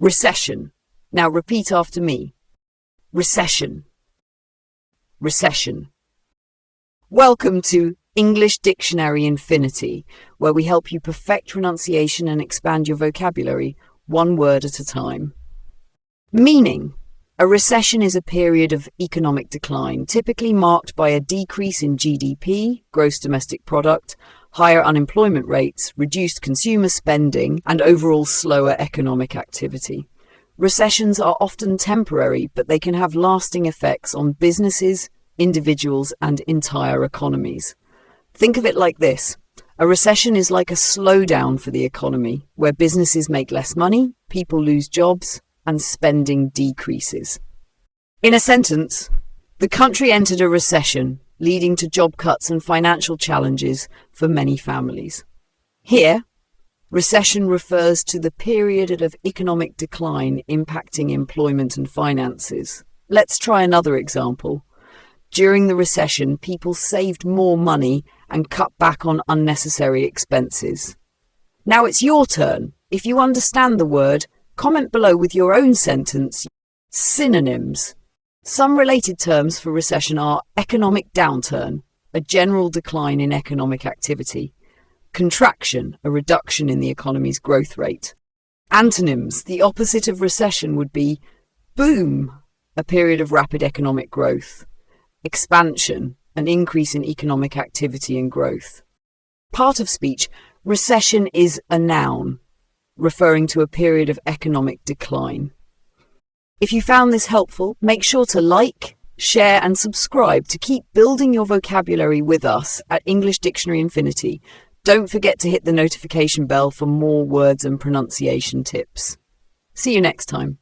Recession. Now repeat after me. Recession. Recession. Welcome to English Dictionary Infinity, where we help you perfect pronunciation and expand your vocabulary, one word at a time. Meaning. A recession is a period of economic decline, typically marked by a decrease in GDP, gross domestic product, higher unemployment rates, reduced consumer spending, and overall slower economic activity. Recessions are often temporary, but they can have lasting effects on businesses, individuals, and entire economies. Think of it like this. A recession is like a slowdown for the economy, where businesses make less money, people lose jobs, and spending decreases. In a sentence, the country entered a recession, leading to job cuts and financial challenges for many families. Here, recession refers to the period of economic decline impacting employment and finances. Let's try another example. During the recession, people saved more money and cut back on unnecessary expenses. Now it's your turn. If you understand the word, comment below with your own sentence. Synonyms. Some related terms for recession are economic downturn, a general decline in economic activity. Contraction, a reduction in the economy's growth rate. Antonyms, the opposite of recession would be boom, a period of rapid economic growth. Expansion, an increase in economic activity and growth. Part of speech, recession is a noun, referring to a period of economic decline. If you found this helpful, make sure to like, share and subscribe to keep building your vocabulary with us at English Dictionary Infinity. Don't forget to hit the notification bell for more words and pronunciation tips. See you next time.